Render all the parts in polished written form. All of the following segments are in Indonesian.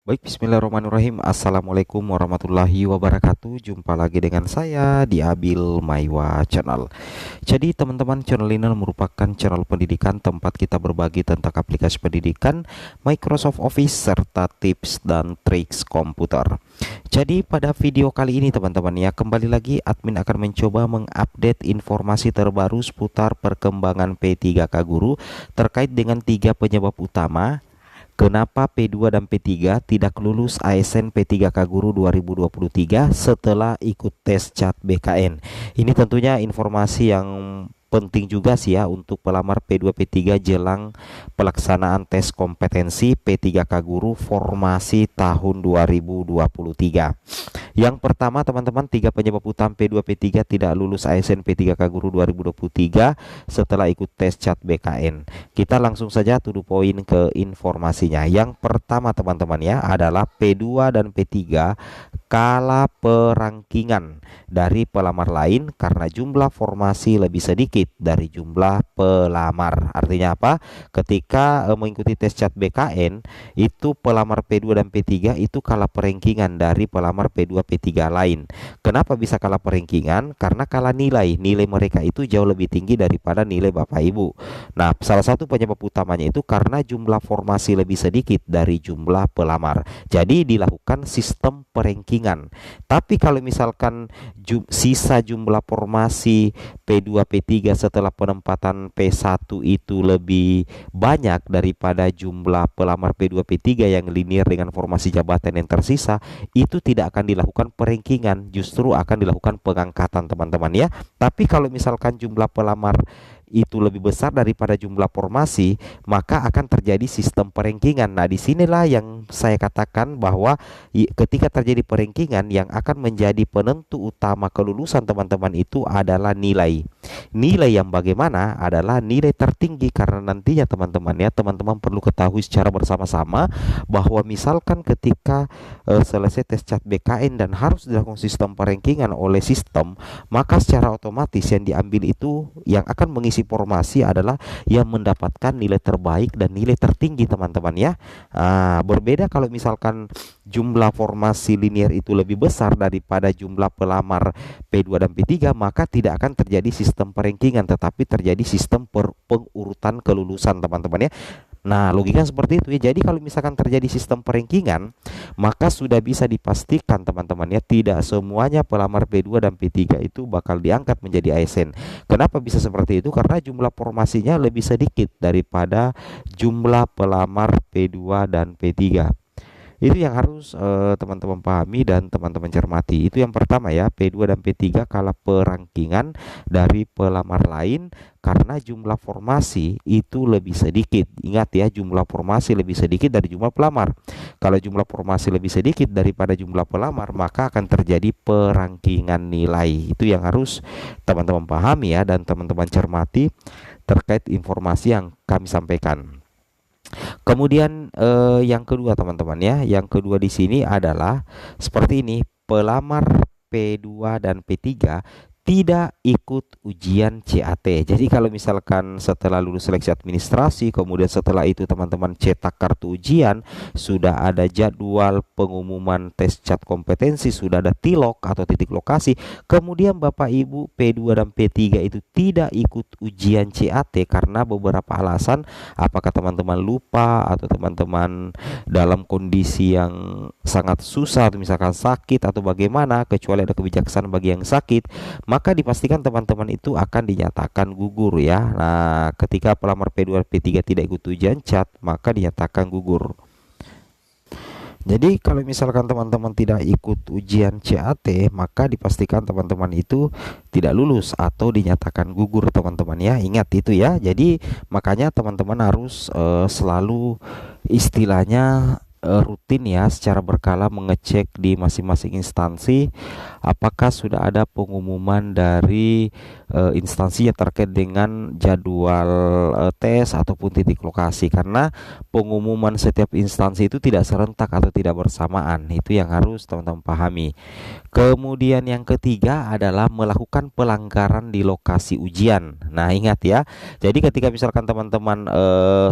Baik, bismillahirrahmanirrahim. Assalamualaikum warahmatullahi wabarakatuh. Jumpa lagi dengan saya di Abil Maiwa Channel. Jadi teman-teman, channel ini merupakan channel pendidikan tempat kita berbagi tentang aplikasi pendidikan, Microsoft Office, serta tips dan triks komputer. Jadi pada video kali ini teman-teman ya, kembali lagi admin akan mencoba mengupdate informasi terbaru seputar perkembangan P3K Guru terkait dengan 3 penyebab utama kenapa P2 dan P3 tidak lulus ASN P3K Guru 2023 setelah ikut tes CAT BKN. Ini tentunya informasi yang penting juga sih ya untuk pelamar P2 P3 jelang pelaksanaan tes kompetensi P3K Guru formasi tahun 2023. Yang pertama teman-teman, 3 penyebab utama P2 P3 tidak lulus ASN P3K Guru 2023 setelah ikut tes CAT BKN. Kita langsung saja to the point ke informasinya. Yang pertama teman-teman ya adalah P2 dan P3 kalah perangkingan dari pelamar lain karena jumlah formasi lebih sedikit dari jumlah pelamar. Artinya apa? Ketika mengikuti tes CAT BKN itu pelamar P2 dan P3 itu kalah perangkingan dari pelamar P2 P3 lain. Kenapa bisa kalah perangkingan? Karena kalah nilai. Nilai mereka itu jauh lebih tinggi daripada nilai Bapak Ibu. Nah, salah satu penyebab utamanya itu karena jumlah formasi lebih sedikit dari jumlah pelamar. Jadi dilakukan sistem perangkingan. Tapi kalau misalkan sisa jumlah formasi P2 P3 setelah penempatan P1 itu lebih banyak daripada jumlah pelamar P2 P3 yang linear dengan formasi jabatan yang tersisa, itu tidak akan dilakukan perangkingan, justru akan dilakukan pengangkatan teman-teman ya. Tapi kalau misalkan jumlah pelamar itu lebih besar daripada jumlah formasi, maka akan terjadi sistem perangkingan. Nah, disinilah yang saya katakan bahwa ketika terjadi perangkingan, yang akan menjadi penentu utama kelulusan teman-teman itu adalah nilai. Nilai yang bagaimana adalah nilai tertinggi, karena nantinya teman-teman ya, teman-teman perlu ketahui secara bersama-sama bahwa misalkan ketika selesai tes CAT BKN dan harus dilakukan sistem perangkingan oleh sistem, maka secara otomatis yang diambil itu yang akan mengisi formasi adalah yang mendapatkan nilai terbaik dan nilai tertinggi teman-teman ya. Berbeda kalau misalkan jumlah formasi linear itu lebih besar daripada jumlah pelamar P2 dan P3, maka tidak akan terjadi sistem perangkingan, tetapi terjadi sistem pengurutan kelulusan teman-teman ya. Nah, logika seperti itu ya. Jadi kalau misalkan terjadi sistem perangkingan, maka sudah bisa dipastikan teman-teman ya, tidak semuanya pelamar P2 dan P3 itu bakal diangkat menjadi ASN. Kenapa bisa seperti itu? Karena jumlah formasinya lebih sedikit daripada jumlah pelamar P2 dan P3. Itu yang harus teman-teman pahami dan teman-teman cermati. Itu yang pertama ya, P2 dan P3 kalah perangkingan dari pelamar lain karena jumlah formasi itu lebih sedikit. Ingat ya, jumlah formasi lebih sedikit dari jumlah pelamar. Kalau jumlah formasi lebih sedikit daripada jumlah pelamar, maka akan terjadi perangkingan nilai. Itu yang harus teman-teman pahami ya, dan teman-teman cermati terkait informasi yang kami sampaikan. Kemudian yang kedua teman-teman ya, yang kedua di sini adalah seperti ini, pelamar P2 dan P3 tidak ikut ujian CAT. Jadi kalau misalkan setelah lulus seleksi administrasi, kemudian setelah itu teman-teman cetak kartu ujian, sudah ada jadwal pengumuman tes CAT kompetensi, sudah ada tilok atau titik lokasi, kemudian Bapak Ibu P2 dan P3 itu tidak ikut ujian CAT karena beberapa alasan, apakah teman-teman lupa atau teman-teman dalam kondisi yang sangat susah atau misalkan sakit atau bagaimana, kecuali ada kebijaksanaan bagi yang sakit, maka dipastikan teman-teman itu akan dinyatakan gugur ya. Nah, ketika pelamar P2 P3 tidak ikut ujian CAT, maka dinyatakan gugur. Jadi kalau misalkan teman-teman tidak ikut ujian CAT, maka dipastikan teman-teman itu tidak lulus atau dinyatakan gugur teman-teman ya. Ingat itu ya. Jadi makanya teman-teman harus selalu istilahnya rutin ya, secara berkala mengecek di masing-masing instansi apakah sudah ada pengumuman dari instansi yang terkait dengan jadwal tes ataupun titik lokasi, karena pengumuman setiap instansi itu tidak serentak atau tidak bersamaan. Itu yang harus teman-teman pahami. Kemudian yang ketiga adalah melakukan pelanggaran di lokasi ujian. Nah, ingat ya. Jadi ketika misalkan teman-teman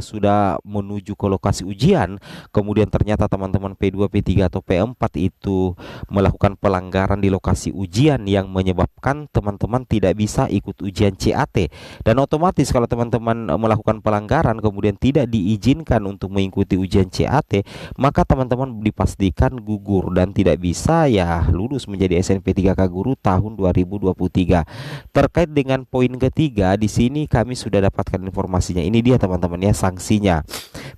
sudah menuju ke lokasi ujian, kemudian terjadi ternyata teman-teman P2, P3 atau P4 itu melakukan pelanggaran di lokasi ujian yang menyebabkan teman-teman tidak bisa ikut ujian CAT, dan otomatis kalau teman-teman melakukan pelanggaran kemudian tidak diizinkan untuk mengikuti ujian CAT, maka teman-teman dipastikan gugur dan tidak bisa ya lulus menjadi SNP3K Guru tahun 2023. Terkait dengan poin ketiga, di sini kami sudah dapatkan informasinya. Ini dia teman-teman ya, sanksinya.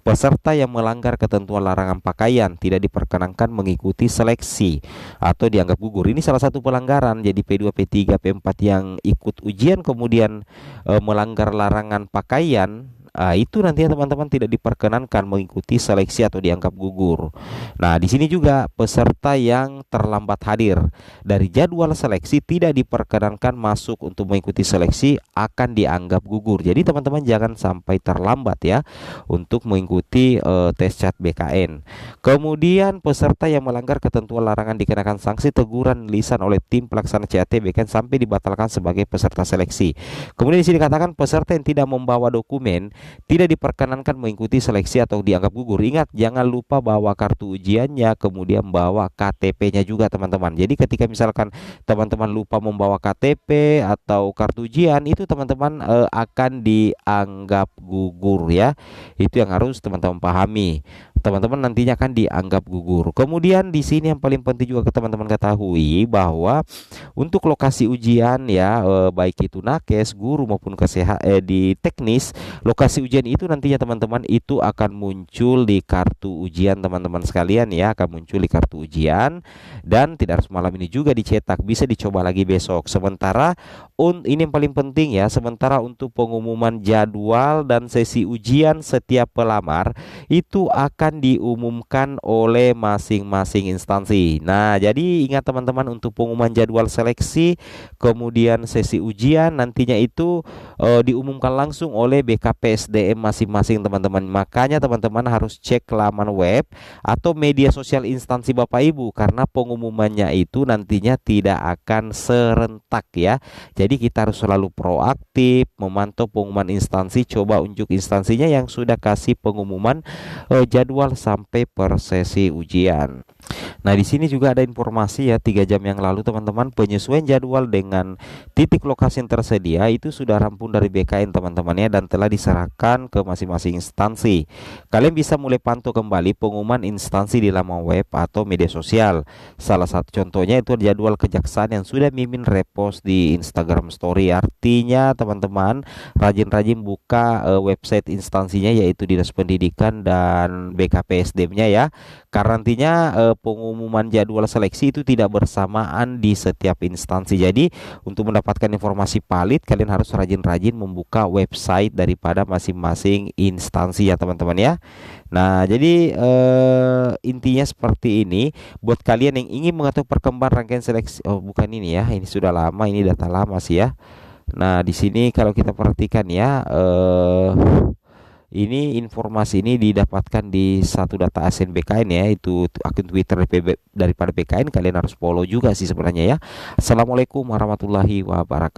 Peserta yang melanggar ketentuan larangan pakaian tidak diperkenankan mengikuti seleksi atau dianggap gugur. Ini salah satu pelanggaran. Jadi P2, P3, P4 yang ikut ujian kemudian melanggar larangan pakaian, itu nantinya teman-teman tidak diperkenankan mengikuti seleksi atau dianggap gugur. Nah, di sini juga peserta yang terlambat hadir dari jadwal seleksi tidak diperkenankan masuk untuk mengikuti seleksi, akan dianggap gugur. Jadi teman-teman jangan sampai terlambat ya untuk mengikuti tes CAT BKN. Kemudian peserta yang melanggar ketentuan larangan dikenakan sanksi teguran lisan oleh tim pelaksana CAT BKN sampai dibatalkan sebagai peserta seleksi. Kemudian di sini dikatakan peserta yang tidak membawa dokumen tidak diperkenankan mengikuti seleksi atau dianggap gugur. Ingat, jangan lupa bawa kartu ujiannya, kemudian bawa KTP-nya juga teman-teman. Jadi ketika misalkan teman-teman lupa membawa KTP atau kartu ujian, itu teman-teman akan dianggap gugur ya. Itu yang harus teman-teman pahami. Teman-teman nantinya akan dianggap gugur. Kemudian di sini yang paling penting juga ke teman-teman ketahui bahwa untuk lokasi ujian ya, baik itu nakes, guru maupun di teknis, lokasi ujian itu nantinya teman-teman itu akan muncul di kartu ujian teman-teman sekalian ya, akan muncul di kartu ujian dan tidak harus malam ini juga dicetak, bisa dicoba lagi besok. Sementara ini yang paling penting ya, sementara untuk pengumuman jadwal dan sesi ujian setiap pelamar itu akan diumumkan oleh masing-masing instansi. Nah, jadi ingat teman-teman, untuk pengumuman jadwal seleksi kemudian sesi ujian nantinya itu diumumkan langsung oleh BKPSDM masing-masing teman-teman. Makanya teman-teman harus cek laman web atau media sosial instansi Bapak Ibu, karena pengumumannya itu nantinya tidak akan serentak ya. Jadi kita harus selalu proaktif memantau pengumuman instansi, coba unjuk instansinya yang sudah kasih pengumuman jadwal sampai per sesi ujian. Nah, di sini juga ada informasi ya, 3 jam yang lalu teman-teman, penyesuaian jadwal dengan titik lokasi yang tersedia itu sudah rampung dari BKN teman-teman ya, dan telah diserahkan ke masing-masing instansi. Kalian bisa mulai pantau kembali pengumuman instansi di laman web atau media sosial. Salah satu contohnya itu jadwal kejaksaan yang sudah Mimin repost di Instagram Story. Artinya teman-teman rajin-rajin buka website instansinya, yaitu Dinas Pendidikan dan BKPSDM-nya ya. Karena nantinya pengumuman jadwal seleksi itu tidak bersamaan di setiap instansi. Jadi untuk mendapatkan informasi valid, kalian harus rajin-rajin membuka website daripada masing-masing instansi ya teman-teman ya. Nah, jadi intinya seperti ini. Buat kalian yang ingin mengetahui perkembangan rangkaian seleksi, oh bukan ini ya, ini sudah lama, ini data lama sih ya. Nah, di sini kalau kita perhatikan ya, ini informasi ini didapatkan di satu data SNBKN ya, itu akun Twitter daripada BKN. Kalian harus follow juga sih sebenarnya ya. Assalamualaikum warahmatullahi wabarakatuh.